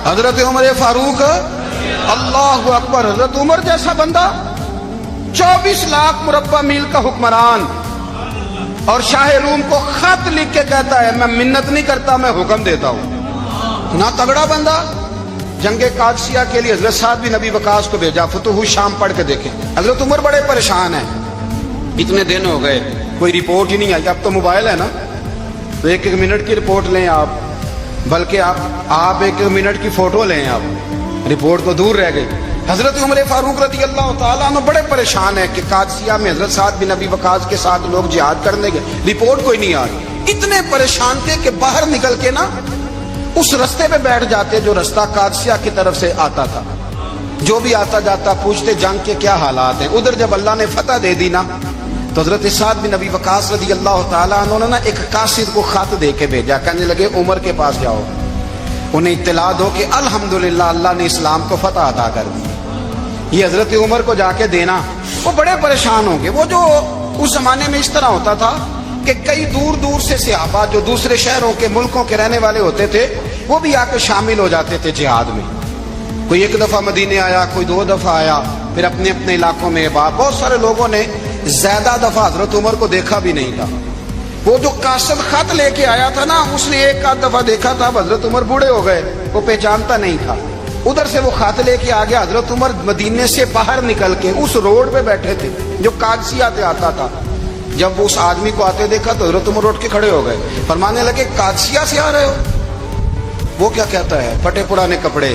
حضرت عمر فاروق اللہ اکبر، حضرت عمر جیسا بندہ 24 لاکھ مربع میل کا حکمران، اور شاہ روم کو خط لکھ کے کہتا ہے میں منت نہیں کرتا، میں حکم دیتا ہوں۔ نہ تگڑا بندہ جنگ قادسیہ کے لیے حضرت سعد بن ابی وقاص کو بھیجا، فتوح الشام پڑھ کے دیکھیں۔ حضرت عمر بڑے پریشان ہیں، اتنے دن ہو گئے کوئی رپورٹ ہی نہیں آئی۔ اب تو موبائل ہے نا، تو ایک ایک منٹ کی رپورٹ لیں آپ، بلکہ آپ ایک ایک منٹ کی فوٹو لیں، آپ رپورٹ تو دور رہ گئی۔ حضرت عمر فاروق رضی اللہ تعالیٰ عنہ بڑے پریشان ہیں کہ قادسیہ میں حضرت سعد بن ابی وقاص کے ساتھ لوگ جہاد کرنے گئے، رپورٹ کوئی نہیں آ رہی۔ اتنے پریشان تھے کہ باہر نکل کے نا اس رستے پہ بیٹھ جاتے جو رستہ قادسیہ کی طرف سے آتا تھا، جو بھی آتا جاتا پوچھتے جنگ کے کیا حالات ہیں۔ ادھر جب اللہ نے فتح دے دی نا، تو حضرت سعد بن ابی وقاص رضی اللہ تعالیٰ عنہ نے ایک قاصد کو خط دے کے بھیجا، کہنے لگے عمر کے پاس جاؤ، انہیں اطلاع دو کہ الحمدللہ اللہ نے اسلام کو فتح عطا کر دی۔ یہ حضرت عمر کو جا کے دینا، وہ بڑے پریشان ہوں گے۔ وہ جو اس زمانے میں اس طرح ہوتا تھا کہ کئی دور دور سے صحابہ جو دوسرے شہروں کے ملکوں کے رہنے والے ہوتے تھے، وہ بھی آ کے شامل ہو جاتے تھے جہاد میں۔ کوئی ایک دفعہ مدینے آیا، کوئی 2 دفعہ آیا، پھر اپنے اپنے علاقوں میں۔ بہت سارے لوگوں نے زیادہ دفعہ حضرت عمر کو دیکھا بھی نہیں تھا۔ وہ جو قاصد خط لے کے آیا تھا نا، اس نے ایک آدھ دفعہ دیکھا تھا، حضرت عمر بوڑھے ہو گئے، وہ پہچانتا نہیں تھا۔ ادھر سے وہ خط لے کے آ گیا، حضرت عمر مدینے سے باہر نکل کے اس روڈ پہ بیٹھے تھے جو قادسیہ سے آتا تھا۔ جب وہ اس آدمی کو آتے دیکھا تو حضرت عمر اٹھ کے کھڑے ہو گئے، فرمانے لگے قادسیہ سے آ رہے ہو؟ وہ کیا کہتا ہے؟ پھٹے پرانے کپڑے،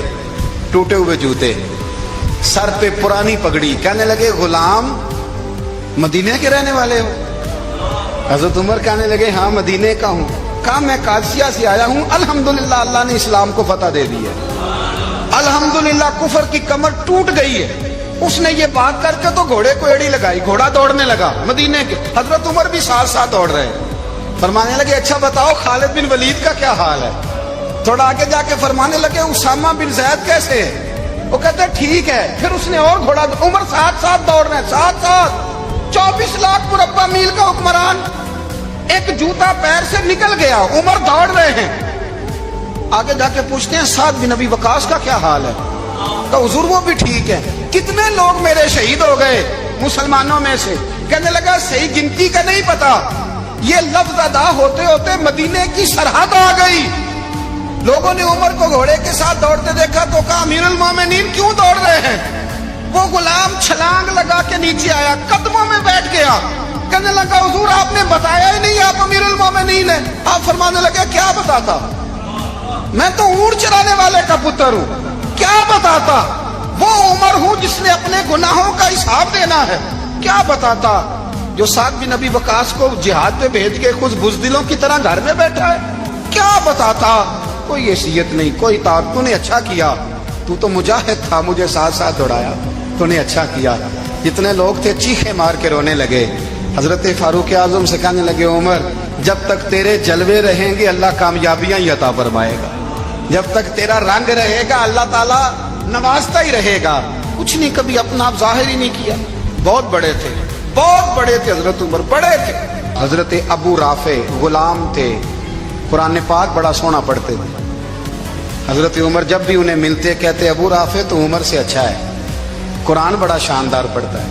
ٹوٹے ہوئے جوتے، سر پہ پرانی پگڑی، کہنے لگے غلام مدینے کے رہنے والے ہو؟ حضرت عمر کہنے لگے ہاں مدینے کا ہوں۔ کہا میں قادسیہ سے آیا ہوں، الحمدللہ اللہ نے اسلام کو فتح دے دی ہے، الحمدللہ کفر کی کمر ٹوٹ گئی ہے۔ اس نے یہ بات کر کے تو گھوڑے کو ایڑی لگائی، گھوڑا دوڑنے لگا مدینے کے، حضرت عمر بھی ساتھ ساتھ دوڑ رہے، فرمانے لگے اچھا بتاؤ خالد بن ولید کا کیا حال ہے؟ تھوڑا آگے جا کے فرمانے لگے اسامہ بن زید کیسے ہے؟ وہ کہتے ٹھیک ہے۔ پھر اس نے اور گھوڑا، عمر ساتھ ساتھ دوڑ رہے ہیں، ساتھ ساتھ 24 لاکھ مربع میل کا حکمران، ایک جوتا پیر سے نکل گیا، عمر دوڑ رہے ہیں۔ آگے جا کے پوچھتے ہیں سعد بن ابی وقاص کا کیا حال ہے؟ تو حضور وہ بھی ٹھیک ہے۔ کتنے لوگ میرے شہید ہو گئے مسلمانوں میں سے؟ کہنے لگا صحیح گنتی کا نہیں پتا، یہ لفظ ادا ہوتے ہوتے مدینے کی سرحد آ گئی۔ لوگوں نے عمر کو گھوڑے کے ساتھ دوڑتے دیکھا تو کہا امیر المومنین کیوں دوڑ رہے ہیں؟ وہ غلام چھلانگ لگا کے نیچے آیا، قدموں میں بیٹھ گیا، کہنے لگا حضور آپ نے بتایا ہی نہیں آپ امیر المومنین ہیں۔ آپ فرمانے لگے کیا بتاتا؟ میں تو اونٹ چرانے والے کا پتر ہوں، کیا بتاتا؟ وہ عمر ہوں جس نے اپنے گناہوں کا حساب دینا ہے، کیا بتاتا؟ جو سعد بن ابی وقاص کو جہاد پہ بھیج کے خود بزدلوں کی طرح گھر میں بیٹھا ہے، کیا بتاتا؟ کوئی حیثیت نہیں، کوئی طاقت۔ تو نے اچھا کیا، تو مجاہد تھا، مجھے ساتھ ساتھ دوڑایا، تو نے اچھا کیا۔ جتنے لوگ تھے چیخے مار کے رونے لگے۔ حضرت فاروق اعظم سے کہنے لگے عمر جب تک تیرے جلوے رہیں گے اللہ کامیابیاں ہی عطا فرمائے گا، جب تک تیرا رنگ رہے گا اللہ تعالیٰ نوازتا ہی رہے گا۔ کچھ نہیں، کبھی اپنا آپ ظاہر ہی نہیں کیا۔ بہت بڑے تھے، بہت بڑے تھے حضرت عمر، بڑے تھے۔ حضرت ابو رافع غلام تھے، قرآن پاک بڑا سونا پڑھتے تھے۔ حضرت عمر جب بھی انہیں ملتے کہتے ابو رافع تو عمر سے اچھا ہے، قرآن بڑا شاندار پڑھتا ہے۔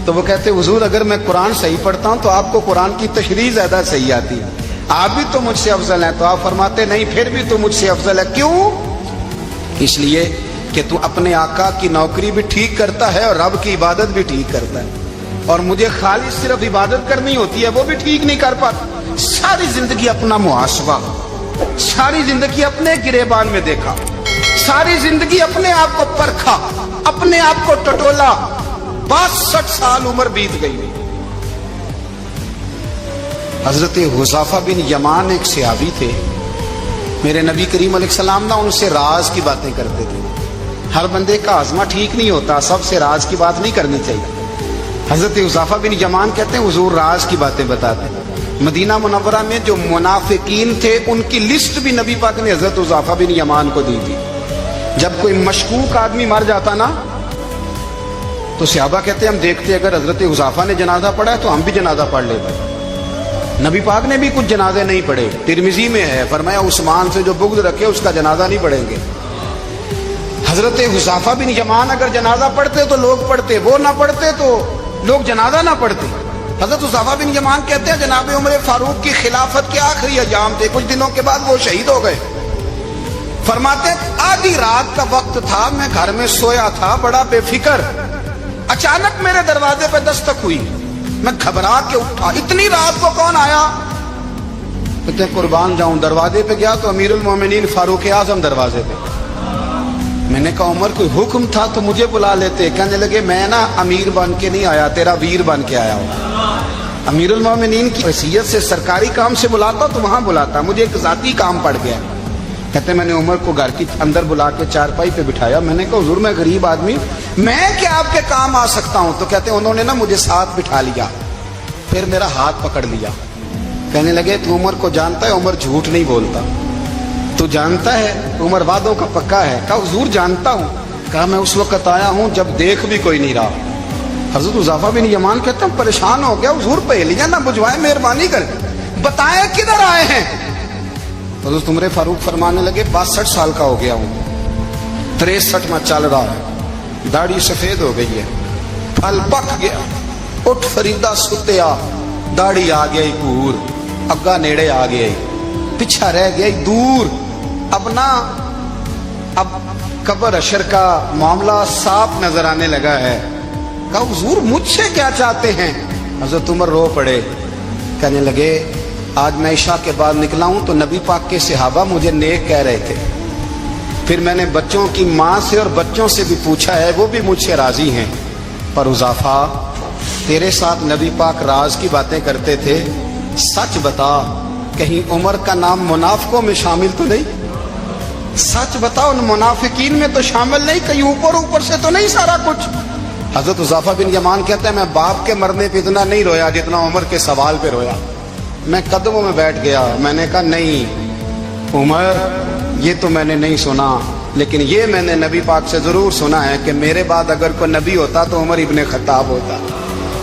تو وہ کہتے حضور اگر میں قرآن صحیح پڑھتا ہوں تو آپ کو قرآن کی تشریح زیادہ صحیح آتی ہے، آپ بھی تو مجھ سے افضل ہیں۔ تو آپ فرماتے نہیں پھر بھی تو مجھ سے افضل ہے۔ کیوں؟ اس لیے کہ تو اپنے آقا کی نوکری بھی ٹھیک کرتا ہے اور رب کی عبادت بھی ٹھیک کرتا ہے، اور مجھے خالص صرف عبادت کرنی ہوتی ہے، وہ بھی ٹھیک نہیں کر پاتا۔ ساری زندگی اپنا محاسبہ، ساری زندگی اپنے گریبان میں دیکھا، ساری زندگی اپنے آپ کو پرکھا، اپنے آپ کو ٹٹولا۔ 62 سال عمر بیت گئی۔ حضرت حذیفہ بن یمان ایک صحابی تھے، میرے نبی کریم علیہ السلام ان سے راز کی باتیں کرتے تھے۔ ہر بندے کا ہاضمہ ٹھیک نہیں ہوتا، سب سے راز کی بات نہیں کرنی چاہیے۔ حضرت حذیفہ بن یمان کہتے ہیں حضور راز کی باتیں بتاتے ہیں۔ مدینہ منورہ میں جو منافقین تھے ان کی لسٹ بھی نبی پاک نے حضرت حذیفہ بن یمان کو دی تھی۔ جب کوئی مشکوک آدمی مر جاتا نا تو صحابہ کہتے ہیں ہم دیکھتے اگر حضرت حذیفہ نے جنازہ پڑھا ہے تو ہم بھی جنازہ پڑھ لیتے۔ نبی پاک نے بھی کچھ جنازے نہیں پڑھے، ترمذی میں ہے، فرمایا عثمان سے جو بغض رکھے اس کا جنازہ نہیں پڑھیں گے۔ حضرت حذیفہ بن یمان اگر جنازہ پڑھتے تو لوگ پڑھتے، وہ نہ پڑھتے تو لوگ جنازہ نہ پڑھتے۔ حضرت حذیفہ بن یمان کہتے ہیں جناب عمر فاروق کی خلافت کے آخری ایام تھے، کچھ دنوں کے بعد وہ شہید ہو گئے۔ فرماتے آدھی رات کا وقت تھا، میں گھر میں سویا تھا بڑا بے فکر، اچانک میرے دروازے پہ دستک ہوئی، میں گھبرا کے اٹھا، اتنی رات کو کون آیا؟ کہتے ہیں قربان جاؤں، دروازے پہ گیا تو امیر المومنین فاروق اعظم دروازے پہ۔ میں نے کہا عمر کوئی حکم تھا تو مجھے بلا لیتے۔ کہنے لگے میں نا امیر بن کے نہیں آیا، تیرا ویر بن کے آیا ہوں۔ امیر المومنین کی حیثیت سے سرکاری کام سے بلاتا تو وہاں بلاتا، مجھے ایک ذاتی کام پڑ گیا۔ کہتے ہیں میں نے عمر کو گھر کی اندر بلا کے چارپائی پہ بٹھایا، میں نے کہا حضور میں غریب آدمی، میں کیا آپ کے کام آ سکتا ہوں؟ تو کہتے ہیں انہوں نے نا مجھے ساتھ بٹھا لیا، پھر میرا ہاتھ پکڑ لیا، کہنے لگے تو عمر کو جانتا ہے؟ عمر جھوٹ نہیں بولتا، تو جانتا ہے عمر وعدوں کا پکا ہے؟ کہا حضور جانتا ہوں۔ کہا میں اس وقت آیا ہوں جب دیکھ بھی کوئی نہیں رہا۔ حضرت حذیفہ بن یمان کہتے ہیں پریشان ہو گیا، حضور پہلیاں نہ بجھوائے، مہربانی کر بتائیں کدھر آئے ہیں؟ حضرت عمر فاروق فرمانے لگے 62 سال کا ہو گیا ہوں، 63 میں چل رہا ہے، داڑھی سفید ہو گئی ہے، پھل پک گیا، اٹھ فریدہ ستیا، داڑھی آ گئی پور، اگا نیڑے آ گئی، پیچھا رہ گئی دور، اب قبر اشر کا معاملہ صاف نظر آنے لگا ہے۔ کہا حضور مجھ سے کیا چاہتے ہیں؟ حضرت عمر رو پڑے، کہنے لگے آج میں عشاء کے بعد نکلا ہوں تو نبی پاک کے صحابہ مجھے نیک کہہ رہے تھے، پھر میں نے بچوں کی ماں سے اور بچوں سے بھی پوچھا ہے، وہ بھی مجھ سے راضی ہیں، پر حذیفہ تیرے ساتھ نبی پاک راز کی باتیں کرتے تھے، سچ بتا کہیں عمر کا نام منافقوں میں شامل تو نہیں؟ سچ بتا ان منافقین میں تو شامل نہیں، کہیں اوپر سے تو نہیں سارا کچھ؟ حضرت حذیفہ بن یمان کہتا ہے میں باپ کے مرنے پہ اتنا نہیں رویا جتنا عمر کے سوال پہ رویا۔ میں قدموں میں بیٹھ گیا، میں نے کہا نہیں عمر یہ تو میں نے نہیں سنا، لیکن یہ میں نے نبی پاک سے ضرور سنا ہے کہ میرے بعد اگر کوئی نبی ہوتا تو عمر ابن خطاب ہوتا۔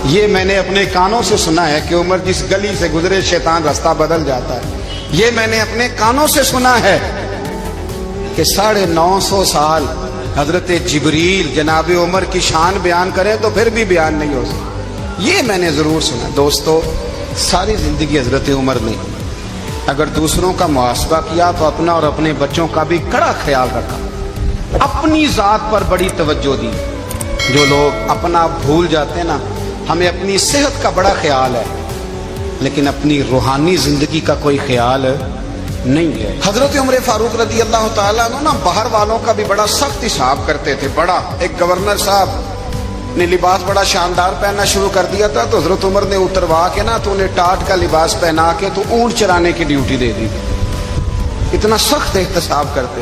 یہ میں نے اپنے کانوں سے سنا ہے کہ عمر جس گلی سے گزرے شیطان رستہ بدل جاتا ہے۔ یہ میں نے اپنے کانوں سے سنا ہے کہ 950 سال حضرت جبریل جناب عمر کی شان بیان کریں تو پھر بھی بیان نہیں ہو سکتا۔ یہ میں نے ضرور سنا۔ دوستو ساری زندگی حضرت عمر نے اگر دوسروں کا محاسبہ کیا تو اپنا اور اپنے بچوں کا بھی کڑا خیال رکھا، اپنی ذات پر بڑی توجہ دی۔ جو لوگ اپنا بھول جاتے ہیں نا، ہمیں اپنی صحت کا بڑا خیال ہے لیکن اپنی روحانی زندگی کا کوئی خیال نہیں ہے۔ حضرت عمر فاروق رضی اللہ تعالیٰ عنہ نا باہر والوں کا بھی بڑا سخت حساب کرتے تھے۔ بڑا ایک گورنر صاحب نے لباس بڑا شاندار پہننا شروع کر دیا تھا تو حضرت عمر نے اتروا کے نا تو انہیں ٹاٹ کا لباس پہنا کے تو اونٹ چرانے کی ڈیوٹی دے دی۔ اتنا سخت احتساب کرتے۔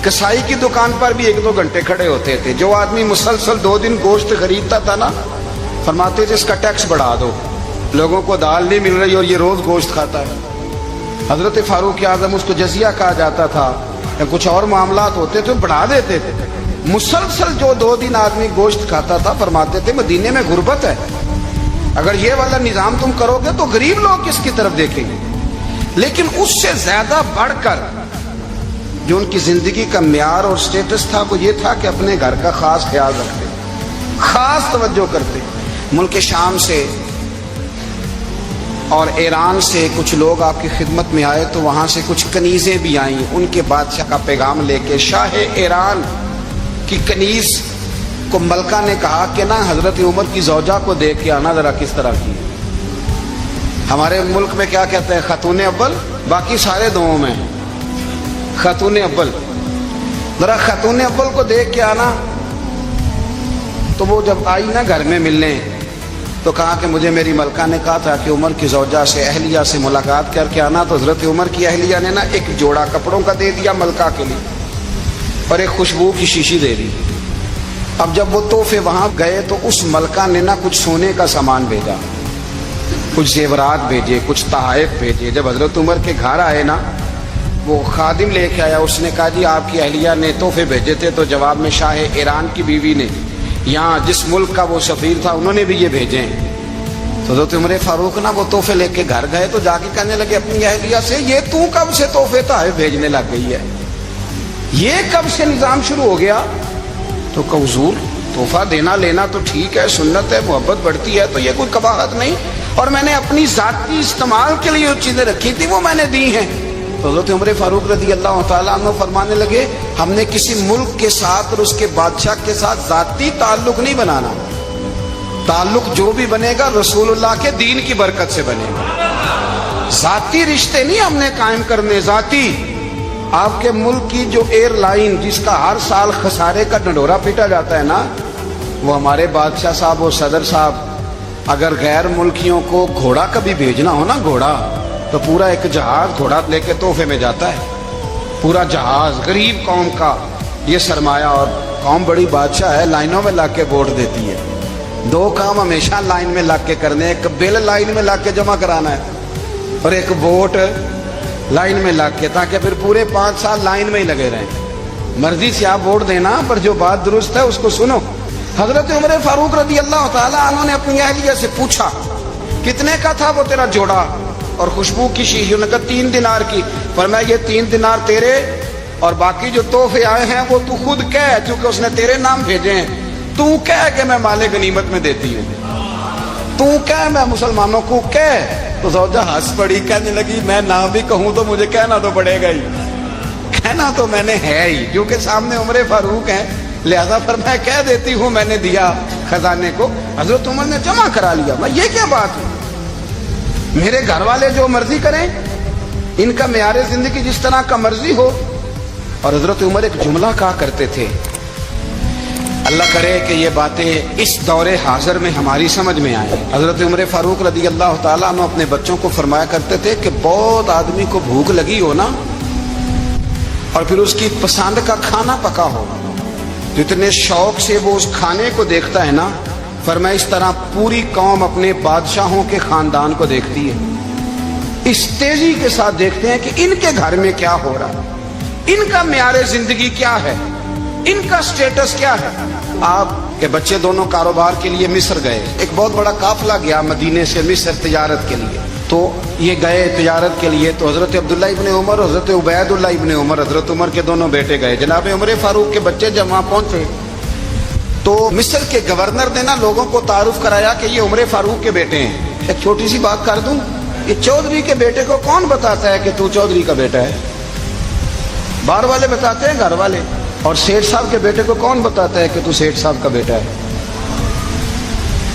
کسائی کی دکان پر بھی 1-2 گھنٹے کھڑے ہوتے تھے۔ جو آدمی مسلسل 2 دن گوشت خریدتا تھا نا، فرماتے تھے اس کا ٹیکس بڑھا دو، لوگوں کو دال نہیں مل رہی اور یہ روز گوشت کھاتا ہے۔ حضرت فاروق اعظم اس کو جزیہ کہا جاتا تھا، یا کچھ اور معاملات ہوتے تھے بڑھا دیتے تھے۔ مسلسل جو 2 دن آدمی گوشت کھاتا تھا فرماتے تھے مدینے میں غربت ہے، اگر یہ والا نظام تم کرو گے تو غریب لوگ کس کی طرف دیکھیں گے۔ لیکن اس سے زیادہ بڑھ کر جو ان کی زندگی کا معیار اور سٹیٹس تھا وہ یہ تھا کہ اپنے گھر کا خاص خیال رکھتے، خاص توجہ کرتے۔ ملک شام سے اور ایران سے کچھ لوگ آپ کی خدمت میں آئے تو وہاں سے کچھ کنیزیں بھی آئیں، ان کے بادشاہ کا پیغام لے کے۔ شاہ ایران کی کنیز کو ملکہ نے کہا کہ نا حضرت عمر کی زوجہ کو دیکھ کے آنا ذرا کس طرح کی۔ ہمارے ملک میں کیا کہتے ہیں؟ خاتون اول، باقی سارے دووں میں خاتون اول، ذرا خاتون اول کو دیکھ کے آنا۔ تو وہ جب آئی نا گھر میں ملنے تو کہا کہ مجھے میری ملکہ نے کہا تھا کہ عمر کی زوجہ سے اہلیہ سے ملاقات کر کے آنا۔ تو حضرت عمر کی اہلیہ نے نا ایک جوڑا کپڑوں کا دے دیا ملکہ کے لیے اور ایک خوشبو کی شیشی دے دی۔ اب جب وہ تحفے وہاں گئے تو اس ملکہ نے نا کچھ سونے کا سامان بھیجا، کچھ زیورات بھیجے، کچھ تحائف بھیجے۔ جب حضرت عمر کے گھر آئے نا وہ خادم لے کے آیا، اس نے کہا جی آپ کی اہلیہ نے تحفے بھیجے تھے، تو جواب میں شاہ ایران کی بیوی نے یہاں جس ملک کا وہ سفیر تھا انہوں نے بھی یہ بھیجے ہیں۔ تو حضرت عمر فاروق نا وہ تحفے لے کے گھر گئے تو جا کے کہنے لگے اپنی اہلیہ سے یہ تو کب سے تحفے تحائف بھیجنے لگ گئی ہے؟ یہ کب سے نظام شروع ہو گیا؟ تو کہ حضور تحفہ دینا لینا تو ٹھیک ہے، سنت ہے، محبت بڑھتی ہے، تو یہ کوئی قباحت نہیں، اور میں نے اپنی ذاتی استعمال کے لیے جو چیزیں رکھی تھی وہ میں نے دی ہیں۔ تو حضرت عمر فاروق رضی اللہ تعالیٰ عنہ فرمانے لگے ہم نے کسی ملک کے ساتھ اور اس کے بادشاہ کے ساتھ ذاتی تعلق نہیں بنانا، تعلق جو بھی بنے گا رسول اللہ کے دین کی برکت سے بنے گا، ذاتی رشتے نہیں ہم نے قائم کرنے۔ ذاتی آپ کے ملک کی جو ایئر لائن جس کا ہر سال خسارے کا ڈنڈورا پیٹا جاتا ہے نا، وہ ہمارے بادشاہ صاحب و صدر صاحب اگر غیر ملکیوں کو گھوڑا کبھی بھیجنا ہو نا، گھوڑا، تو پورا ایک جہاز گھوڑا لے کے تحفے میں جاتا ہے، پورا جہاز غریب قوم کا یہ سرمایہ، اور قوم بڑی بادشاہ ہے، لائنوں میں لگ کے ووٹ دیتی ہے۔ دو کام ہمیشہ لائن میں لگ کے کرنے، ایک بل لائن میں لگ کے جمع کرانا ہے اور ایک ووٹ لائن میں لگ کے، تاکہ پھر پورے 5 سال لائن میں ہی لگے رہیں۔ مرضی سے آپ ووٹ دینا، پر جو بات درست ہے اس کو سنو۔ حضرت عمر فاروق رضی اللہ تعالیٰ عنہ نے اپنی اہلیہ سے پوچھا کتنے کا تھا وہ تیرا جوڑا اور خوشبو کی شیشی؟ انہوں نے کہا 3 دینار کی۔ فرمایا یہ 3 دینار تیرے اور باقی جو تحفے آئے ہیں وہ تو خود کہہ، چونکہ اس نے تیرے نام بھیجے ہیں، تو کہہ کہ میں مال غنیمت میں دیتی ہوں، تو کہہ میں مسلمانوں کو کہہ۔ تو زوجہ ہنس پڑی، کہنے لگی میں نہ بھی کہوں تو مجھے کہنا تو پڑے گا ہی، کہنا تو میں نے ہے ہی، کیونکہ سامنے عمر فاروق ہیں، لہذا فرمایا کہہ دیتی ہوں میں نے دیا خزانے کو۔ حضرت عمر نے جمع کرا لیا۔ میں یہ کیا بات ہے، میرے گھر والے جو مرضی کریں، ان کا معیار زندگی جس طرح کا مرضی ہو۔ اور حضرت عمر ایک جملہ کہا کرتے تھے، اللہ کرے کہ یہ باتیں اس دور حاضر میں ہماری سمجھ میں آئیں۔ حضرت عمر فاروق رضی اللہ تعالیٰ عنہ اپنے بچوں کو فرمایا کرتے تھے کہ بہت آدمی کو بھوک لگی ہو نا، اور پھر اس کی پسند کا کھانا پکا ہو، تو اتنے شوق سے وہ اس کھانے کو دیکھتا ہے نا، فرمایا اس طرح پوری قوم اپنے بادشاہوں کے خاندان کو دیکھتی ہے، اس تیزی کے ساتھ دیکھتے ہیں کہ ان کے گھر میں کیا ہو رہا، ان کا معیار زندگی کیا ہے، ان کا سٹیٹس کیا ہے۔ آپ کے بچے دونوں کاروبار کے لیے مصر گئے، ایک بہت بڑا قافلہ گیا مدینے سے مصر تجارت کے لیے، تو یہ گئے تجارت کے لیے، تو حضرت عبداللہ ابن عمر، حضرت عبید اللہ ابن عمر، حضرت عمر کے دونوں بیٹے گئے۔ جناب عمر فاروق کے بچے جب وہاں پہنچے تو مصر کے گورنر نے نا لوگوں کو تعارف کرایا کہ یہ عمر فاروق کے بیٹے ہیں۔ ایک چھوٹی سی بات کر دوں، یہ چودھری کے بیٹے کو کون بتاتا ہے کہ تو چودھری کا بیٹا ہے؟ باہر والے بتاتے ہیں، گھر والے۔ اور سیٹھ صاحب کے بیٹے کو کون بتاتا ہے کہ تو سیٹھ صاحب کا بیٹا ہے؟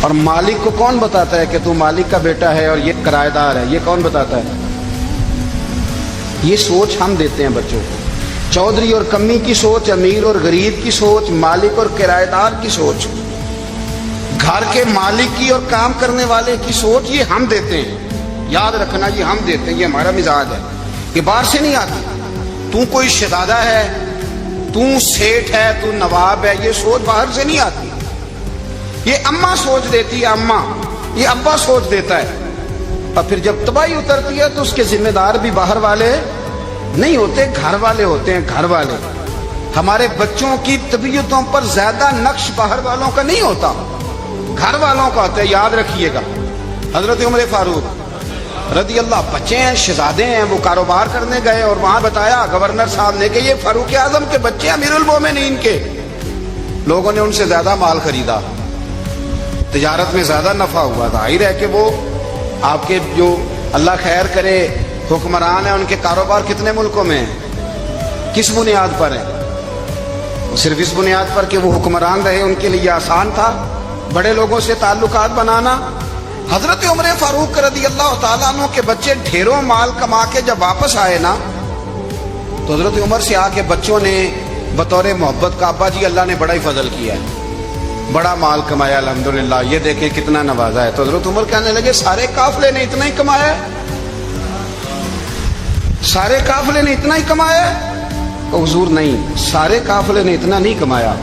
اور مالک کو کون بتاتا ہے کہ تو مالک کا بیٹا ہے اور یہ کرایہ دار ہے؟ یہ کون بتاتا ہے؟ یہ سوچ ہم دیتے ہیں بچوں کو، چودھری اور کمی کی سوچ، امیر اور غریب کی سوچ، مالک اور کرایہ دار کی سوچ، گھر کے مالک کی اور کام کرنے والے کی سوچ، یہ ہم دیتے ہیں۔ یاد رکھنا، یہ ہم دیتے ہیں، یہ ہمارا مزاج ہے، یہ باہر سے نہیں آتی۔ تو کوئی شہزادہ ہے، تو سیٹھ ہے، تو نواب ہے، یہ سوچ باہر سے نہیں آتی، یہ اماں سوچ دیتی ہے، اماں، یہ ابا سوچ دیتا ہے۔ اور پھر جب تباہی اترتی ہے تو اس کے ذمہ دار بھی باہر والے نہیں ہوتے، گھر والے ہوتے ہیں، گھر والے۔ ہمارے بچوں کی طبیعتوں پر زیادہ نقش باہر والوں کا نہیں ہوتا، گھر والوں کا ہوتا ہے، یاد رکھیے گا۔ حضرت عمر فاروق رضی اللہ، بچے ہیں، شہزادے ہیں، وہ کاروبار کرنے گئے اور وہاں بتایا گورنر صاحب نے کہ یہ فاروق اعظم کے بچے، امیر المومنین کے۔ لوگوں نے ان سے زیادہ مال خریدا، تجارت میں زیادہ نفع ہوا، ظاہر ہے کہ وہ آپ کے جو اللہ خیر کرے حکمران ہیں، ان کے کاروبار کتنے ملکوں میں ہیں، کس بنیاد پر ہیں؟ صرف اس بنیاد پر کہ وہ حکمران رہے، ان کے لیے آسان تھا بڑے لوگوں سے تعلقات بنانا۔ حضرت عمر فاروق رضی اللہ تعالیٰ عنہ کے بچے ڈھیروں مال کما کے جب واپس آئے نا، تو حضرت عمر سے آ کے بچوں نے بطور محبت کا، ابا جی اللہ نے بڑا ہی فضل کیا ہے، بڑا مال کمایا الحمدللہ، یہ دیکھیں کتنا نوازا ہے۔ تو حضرت عمر کہنے لگے سارے قافلے نے اتنا ہی کمایا ہے، سارے قافلے نے اتنا ہی کمایا ہے؟ کہ حضور نہیں، سارے قافلے نے اتنا نہیں کمایا،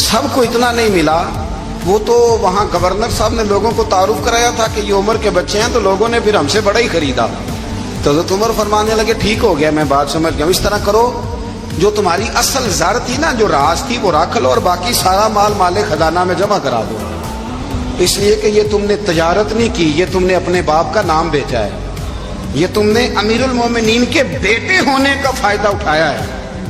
سب کو اتنا نہیں ملا۔ وہ تو وہاں گورنر صاحب نے لوگوں کو تعارف کرایا تھا کہ یہ عمر کے بچے ہیں، تو لوگوں نے پھر ہم سے بڑا ہی خریدا۔ تو حضرت عمر فرمانے لگے ٹھیک ہو گیا، میں بات سمجھ گیا، اس طرح کرو جو تمہاری اصل زر تھی نا، جو راز تھی، وہ رکھ لو اور باقی سارا مال مال خزانہ میں جمع کرا دو، اس لیے کہ یہ تم نے تجارت نہیں کی، یہ تم نے اپنے باپ کا نام بیچا ہے، یہ تم نے امیر المومنین کے بیٹے ہونے کا فائدہ اٹھایا ہے،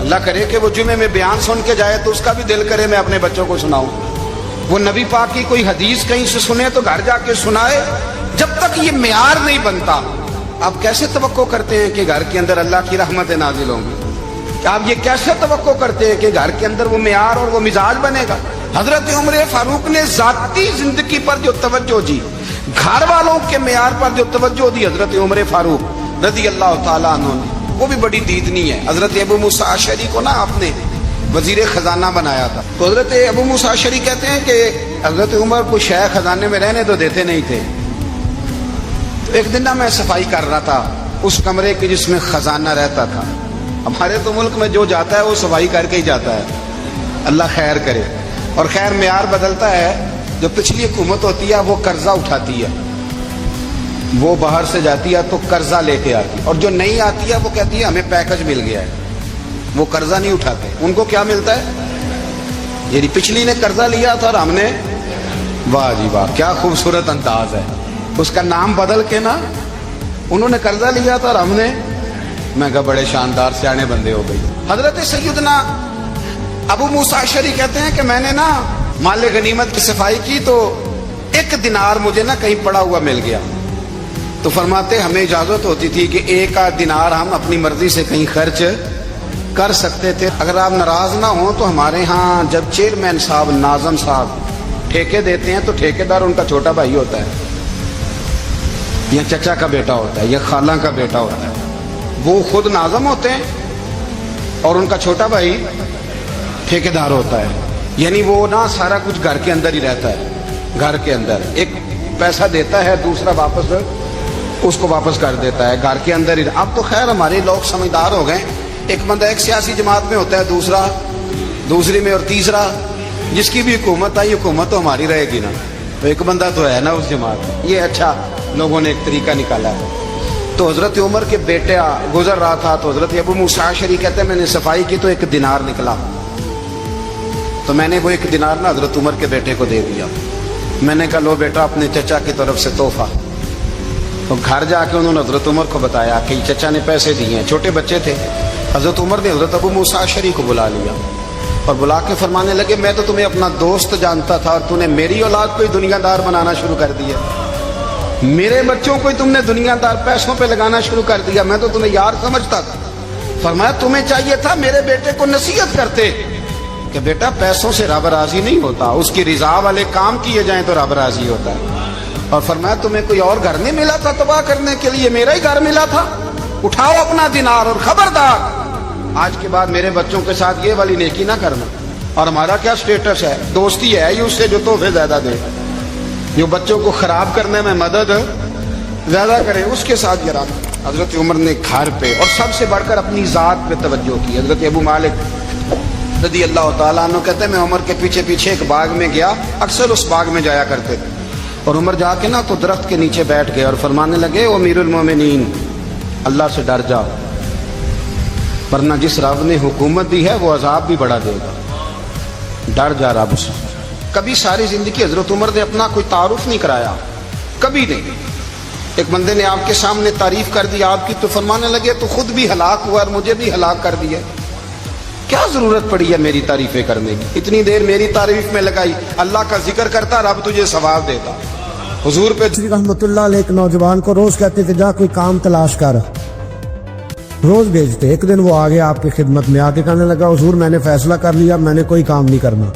اللہ کرے کہ وہ جمعے میں بیان سن کے جائے تو اس کا بھی دل کرے میں اپنے بچوں کو سناؤں. وہ نبی پاک کی کوئی حدیث کہیں سے سنے تو گھر جا کے سنائے. جب تک یہ معیار نہیں بنتا آپ کیسے توقع کرتے ہیں کہ گھر کے اندر اللہ کی رحمتیں نازل ہوں گی؟ آپ یہ کیسے توقع کرتے ہیں کہ گھر کے اندر وہ معیار اور وہ مزاج بنے گا؟ حضرت عمر فاروق نے ذاتی زندگی پر جو توجہ دی، گھر والوں کے معیار پر جو توجہ دی حضرت عمر فاروق رضی اللہ تعالیٰ عنہ نے، وہ بھی بڑی دیدنی ہے. حضرت ابو موسیٰ اشعری کو نا آپ نے وزیر خزانہ بنایا تھا. تو حضرت ابو موسیٰ اشعری کہتے ہیں کہ حضرت عمر کو شیخ خزانے میں رہنے تو دیتے نہیں تھے. ایک دن نا میں صفائی کر رہا تھا اس کمرے کی جس میں خزانہ رہتا تھا. ہمارے تو ملک میں جو جاتا ہے وہ صفائی کر کے ہی جاتا ہے، اللہ خیر کرے. اور خیر معیار بدلتا ہے. جو پچھلی حکومت ہوتی ہے وہ قرضہ اٹھاتی ہے، وہ باہر سے جاتی ہے تو قرضہ لے کے آتی ہے، اور جو نہیں آتی ہے وہ کہتی ہے ہمیں پیکج مل گیا ہے. وہ قرضہ نہیں اٹھاتے. ان کو کیا ملتا ہے؟ یعنی پچھلی نے قرضہ لیا تھا اور ہم نے، واہ جی واہ کیا خوبصورت انداز ہے. اس کا نام بدل کے نا انہوں نے قرضہ لیا تھا اور ہم نے، میں کہا بڑے شاندار سیانے بندے ہو گئی. حضرت سیدنا ابو موسیٰ اشعری کہتے ہیں کہ میں نے نا مال غنیمت کی صفائی کی تو 1 دینار مجھے نا کہیں پڑا ہوا مل گیا. تو فرماتے ہمیں اجازت ہوتی تھی کہ 1 دینار ہم اپنی مرضی سے کہیں خرچ کر سکتے تھے. اگر آپ ناراض نہ ہوں تو ہمارے ہاں جب چیئرمین صاحب، ناظم صاحب ٹھیکے دیتے ہیں تو ٹھیکیدار ان کا چھوٹا بھائی ہوتا ہے، یا چچا کا بیٹا ہوتا ہے، یا خالہ کا بیٹا ہوتا ہے. وہ خود ناظم ہوتے ہیں اور ان کا چھوٹا بھائی ٹھیکیدار ہوتا ہے. یعنی وہ نا سارا کچھ گھر کے اندر ہی رہتا ہے. گھر کے اندر ایک پیسہ دیتا ہے، دوسرا واپس اس کو واپس کر دیتا ہے. گھر کے اندر ہی. اب تو خیر ہمارے لوگ سمجھدار ہو گئے. ایک بندہ ایک سیاسی جماعت میں ہوتا ہے، دوسرا دوسری میں، اور تیسرا جس کی بھی حکومت آئی حکومت تو ہماری رہے گی نا. تو ایک بندہ تو ہے نا اس جماعت میں. یہ اچھا لوگوں نے ایک طریقہ نکالا ہے. تو حضرت عمر کے بیٹے گزر رہا تھا تو حضرت ابو موسیٰ اشعری کہتے ہیں میں نے صفائی کی تو 1 دینار نکلا. تو میں نے وہ 1 دینار نا حضرت عمر کے بیٹے کو دے دیا. میں نے کہا لو بیٹا اپنے چچا کی طرف سے تحفہ. تو گھر جا کے انہوں نے حضرت عمر کو بتایا کہ چچا نے پیسے دیے ہیں. چھوٹے بچے تھے. حضرت عمر نے حضرت ابو موسیٰ اشعری کو بلا لیا اور بلا کے فرمانے لگے میں تو تمہیں اپنا دوست جانتا تھا اور تو نے میری اولاد کو ہی دنیا دار بنانا شروع کر دیا. میرے بچوں کو ہی تم نے دنیا دار پیسوں پہ لگانا شروع کر دیا. میں تو تمہیں یار سمجھتا تھا. فرمایا تمہیں چاہیے تھا میرے بیٹے کو نصیحت کرتے کہ بیٹا پیسوں سے رب راضی نہیں ہوتا، اس کی رضا والے کام کیے جائیں تو رب راضی ہوتا ہے. اور فرمایا تمہیں کوئی اور گھر نہیں ملا تھا تباہ کرنے کے لیے، میرا ہی گھر ملا تھا. اٹھاؤ اپنا دینار اور خبردار آج کے بعد میرے بچوں کے ساتھ یہ والی نیکی نہ کرنا. اور ہمارا کیا سٹیٹس ہے؟ دوستی ہے ہی اس سے جو تحفے زیادہ دے، جو بچوں کو خراب کرنے میں مدد زیادہ کرے اس کے ساتھ گرا. حضرت عمر نے گھر پہ اور سب سے بڑھ کر اپنی ذات پہ توجہ کی. حضرت ابو مالک رضی اللہ تعالیٰ عنہ کہتے ہیں میں عمر کے پیچھے پیچھے ایک باغ میں گیا، اکثر اس باغ میں جایا کرتے تھے. اور عمر جا کے نا تو درخت کے نیچے بیٹھ گئے اور فرمانے لگے او امیر المومنین اللہ سے ڈر جا، ورنہ جس رب نے حکومت دی ہے وہ عذاب بھی بڑا دے گا. ڈر جا رب سے. کبھی ساری زندگی حضرت عمر نے اپنا کوئی تعارف نہیں کرایا، کبھی نہیں. ایک بندے نے آپ کے سامنے تعریف کر دی آپ کی تو فرمانے لگے تو خود بھی ہلاک ہوا اور مجھے بھی ہلاک کر دیا. کیا ضرورت پڑی ہے میری تعریفیں کرنے کی؟ اتنی دیر میری تعریف میں لگائی. اللہ کا ذکر کرتا رب تجھے ثواب دیتا. حضور پہ رحمت اللہ علیہ ایک نوجوان کو روز کہتے تھے جا کوئی کام تلاش کر، روز بھیجتے. ایک دن وہ آگے آپ کی خدمت میں آ کے کہنے لگا حضور میں نے فیصلہ کر لیا میں نے کوئی کام نہیں کرنا.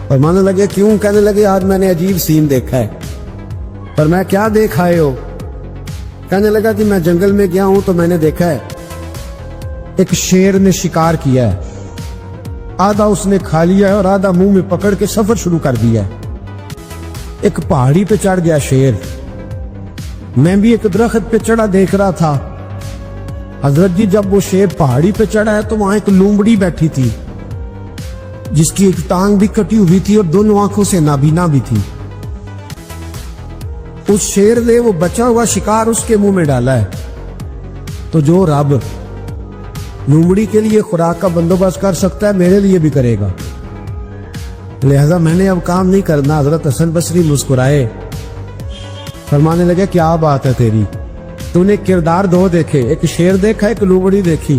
فرمانے لگے کیوں؟ کہنے لگے آج میں نے عجیب سین دیکھا ہے. پر میں کیا دیکھ آئے ہو؟ کہنے لگا کہ میں جنگل میں گیا ہوں تو میں نے دیکھا ہے ایک شیر نے شکار کیا ہے، آدھا اس نے کھا لیا ہے اور آدھا منہ میں پکڑ کے سفر شروع کر دیا ہے. ایک پہاڑی پہ چڑھ گیا شیر. میں بھی ایک درخت پہ چڑھا دیکھ رہا تھا. حضرت جی جب وہ شیر پہاڑی پہ چڑھا ہے تو وہاں ایک لومڑی بیٹھی تھی جس کی ایک ٹانگ بھی کٹی ہوئی تھی اور دونوں آنکھوں سے نابینا بھی تھی. اس شیر نے وہ بچا ہوا شکار اس کے منہ میں ڈالا ہے. تو جو رب لومڑی کے لیے خوراک کا بندوبست کر سکتا ہے میرے لیے بھی کرے گا. لہذا میں نے اب کام نہیں کرنا. حضرت حسن بصری مسکرائے، فرمانے لگے کیا بات ہے تیری، تو نے کردار دو دیکھے، ایک شیر دیکھا ایک لومڑی دیکھی.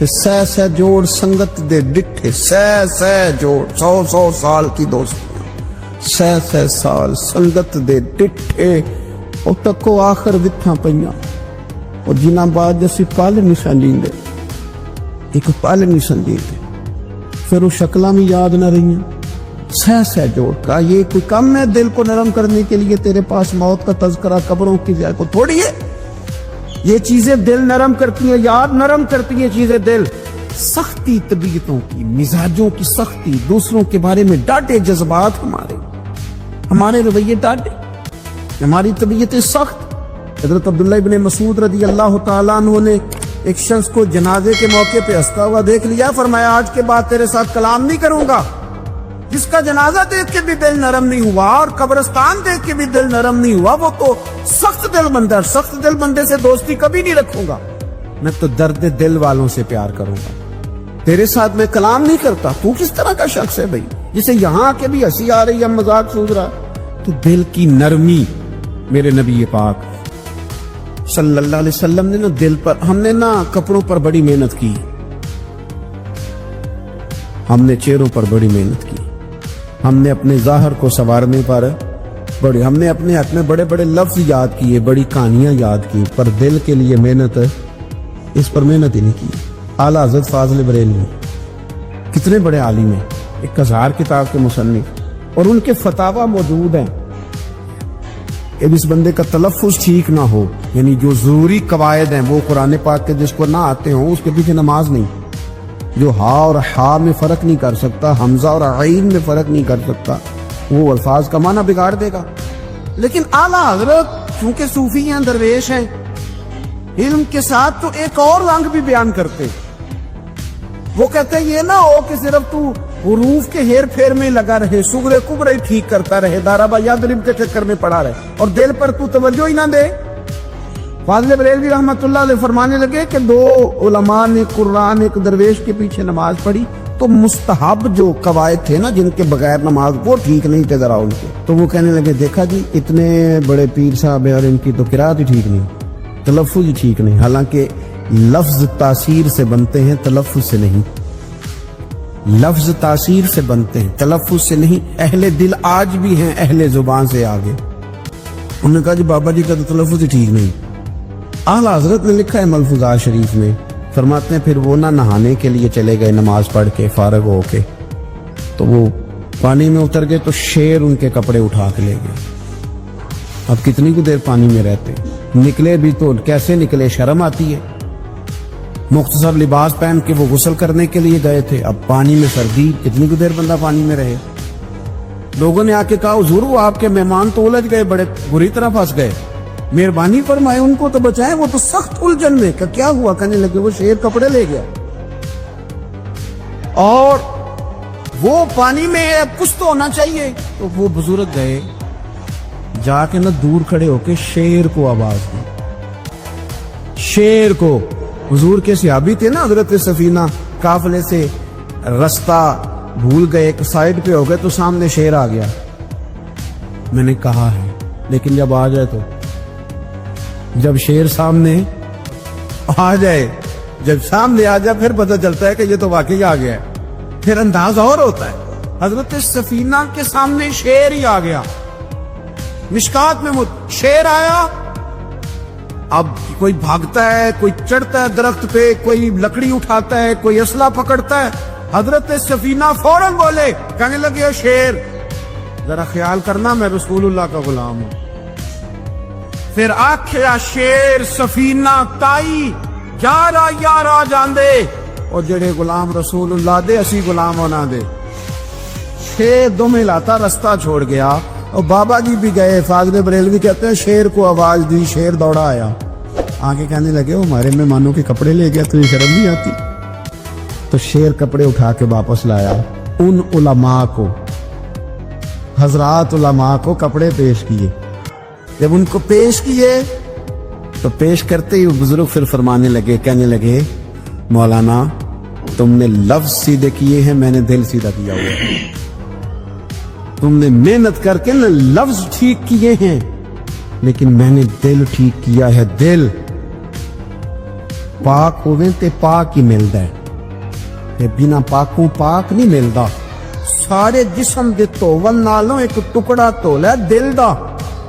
کہ سہ جوڑ سنگت دے ڈٹھے، سہ جوڑ 100 سال کی دوستیاں، سہ سال سنگت دے ڈٹھے، او تکو آخر وتھاں پئیاں، اور جنہاں بعد جیسی پال نہیں سنجیندے، ایک پال نہیں سنجیندے، پھر وہ شکلاں بھی یاد نہ رہیاں۔ سہ جوڑ کا یہ کوئی کم ہے دل کو نرم کرنے کے لیے؟ تیرے پاس موت کا تذکرہ قبروں کی جائے کو تھوڑی ہے؟ یہ چیزیں دل نرم کرتی ہیں، یاد نرم کرتی ہیں چیزیں دل۔ سختی طبیعتوں کی، مزاجوں کی سختی، دوسروں کے بارے میں ڈاٹے جذبات، ہمارے رویے ڈاٹے، ہماری طبیعتیں سخت۔ حضرت عبداللہ ابن مسعود رضی اللہ تعالیٰ عنہ نے ایک شخص کو جنازے کے موقع پہ ہنستا ہوا دیکھ لیا، فرمایا آج کے بعد تیرے ساتھ کلام نہیں کروں گا۔ جس کا جنازہ دیکھ کے بھی دل نرم نہیں ہوا اور قبرستان دیکھ کے بھی دل نرم نہیں ہوا، وہ تو سخت دل بندہ ہے۔ سخت دل بندے سے دوستی کبھی نہیں رکھوں گا، میں تو درد دل والوں سے پیار کروں گا، تیرے ساتھ میں کلام نہیں کرتا۔ تو کس طرح کا شخص ہے بھائی جسے یہاں آ کے بھی ہنسی آ رہی ہے، مذاق سوچ رہا؟ تو دل کی نرمی، میرے نبی پاک صلی اللہ علیہ وسلم نے نا دل پر، ہم نے نا کپڑوں پر بڑی محنت کی، ہم نے چہروں پر بڑی محنت کی، ہم نے اپنے ظاہر کو سنوارنے پر بڑی، ہم نے اپنے حق میں بڑے بڑے لفظ یاد کیے، بڑی کہانیاں یاد کی، پر دل کے لیے محنت، اس پر محنت ہی نہیں کی۔ اعلیٰ حضرت فاضل بریلوی کتنے بڑے عالم ہیں، 1000 کتاب کے مصنف، اور ان کے فتاوی موجود ہیں۔ اب اس بندے کا تلفظ ٹھیک نہ ہو، یعنی جو ضروری قواعد ہیں وہ قرآن پاک کے جس کو نہ آتے ہوں اس کے پیچھے نماز نہیں، جو ہا اور ہا میں فرق نہیں کر سکتا، حمزہ اور عین میں فرق نہیں کر سکتا، وہ الفاظ کا معنی بگاڑ دے گا۔ لیکن اعلیٰ حضرت چونکہ صوفی ہیں، درویش ہیں، علم کے ساتھ تو ایک اور رنگ بھی بیان کرتے، وہ کہتے ہیں یہ نہ ہو کہ صرف تو حروف کے ہیر پھیر میں لگا رہے، صغرے کبرے ٹھیک کرتا رہے، دارابا یادرب کے چکر میں پڑا رہے، اور دل پر تو توجہ ہی نہ دے۔ فاضل بریلوی رحمۃ اللہ علیہ فرمانے لگے کہ 2 علماء نے قرآن ایک درویش کے پیچھے نماز پڑھی تو مستحب جو قواعد تھے نا جن کے بغیر نماز، وہ ٹھیک نہیں تھے ذرا ان کے، تو وہ کہنے لگے دیکھا جی اتنے بڑے پیر صاحب ہیں اور ان کی تو قرات ہی ٹھیک نہیں، تلفظ ہی ٹھیک نہیں۔ حالانکہ لفظ تاثیر سے بنتے ہیں، تلفظ سے نہیں، لفظ تاثیر سے بنتے ہیں، تلفظ سے نہیں۔ اہل دل آج بھی ہیں اہل زبان سے آگے۔ انہوں نے کہا جی بابا جی کا تو تلفظ ہی ٹھیک نہیں۔ اعلیٰ حضرت نے لکھا ہے ملفوظات شریف میں، فرماتے ہیں پھر وہ نہ نہانے کے لیے چلے گئے نماز پڑھ کے فارغ ہو کے، تو وہ پانی میں اتر گئے تو شیر ان کے کپڑے اٹھا کے لے گئے۔ اب کتنی کو دیر پانی میں رہتے، نکلے بھی تو کیسے نکلے، شرم آتی ہے۔ مختصر لباس پہن کے وہ غسل کرنے کے لیے گئے تھے، اب پانی میں سردی، کتنی کو دیر بندہ پانی میں رہے۔ لوگوں نے آ کے کہا حضور وہ آپ کے مہمان تو الجھ گئے، بڑے بری طرح پھنس گئے، مہربانی فرمائے ان کو تو بچائیں، وہ تو سخت الجھن میں۔ کیا ہوا؟ کہنے لگے وہ شیر کپڑے لے گیا، اور وہ پانی میں اب کچھ تو ہونا چاہیے۔ تو وہ بزرگ گئے، جا کے نہ دور کھڑے ہو کے شیر کو آواز دی، شیر کو۔ حضور کے صحابی تھے نا حضرت سفینہ، قافلے سے رستہ بھول گئے، ایک سائیڈ پہ ہو گئے تو سامنے شیر آ گیا۔ میں نے کہا ہے لیکن جب آ جائے تو، جب شیر سامنے آ جائے، جب سامنے آ جائے پھر پتہ چلتا ہے کہ یہ تو واقعی آ گیا ہے، پھر انداز اور ہوتا ہے۔ حضرت سفینہ کے سامنے شیر ہی آ گیا، مشکات میں شیر آیا۔ اب کوئی بھاگتا ہے، کوئی چڑھتا ہے درخت پہ، کوئی لکڑی اٹھاتا ہے، کوئی اسلحہ پکڑتا ہے۔ حضرت سفینہ فوراً بولے، کہنے لگے شیر ذرا خیال کرنا میں رسول اللہ کا غلام ہوں۔ پھر آکھیا شیر سفینہ تائی یارا یارا جاندے، اور جڑے غلام رسول اللہ دے اسی غلام ہونا دے۔ شیر دم ہلاتا رستہ چھوڑ گیا، اور بابا جی بھی گئے۔ فاضل بریلوی کہتے ہیں شیر کو آواز دی، شیر دوڑا آیا، آگے کہنے لگے وہ ہمارے مہمانوں کے کپڑے لے گیا، تجھے شرم نہیں آتی؟ تو شیر کپڑے اٹھا کے واپس لایا۔ ان علماء کو، حضرات علماء کو کپڑے پیش کیے۔ جب ان کو پیش کیے تو پیش کرتے ہی بزرگ پھر فرمانے لگے، کہنے لگے مولانا تم نے لفظ سیدھے کیے ہیں، میں نے دل سیدھا کیا ہوا ہے۔ تم نے محنت کر کے لفظ ٹھیک کیے ہیں، لیکن میں نے دل ٹھیک کیا ہے۔ دل ਪਾਕ ਹੋਵੇ ਤੇ ਪਾਕ ਹੀ ਮਿਲਦਾ ਹੈ ਤੇ ਬਿਨਾ ਪਾਕੋਂ ਪਾਕ ਨਹੀਂ ਮਿਲਦਾ। ਸਾਰੇ ਜਿਸਮ ਦੇ ਧੋਵਨ ਨਾਲੋਂ ਇੱਕ ਟੁਕੜਾ ਧੋ ਲੈ ਦਿਲ ਦਾ।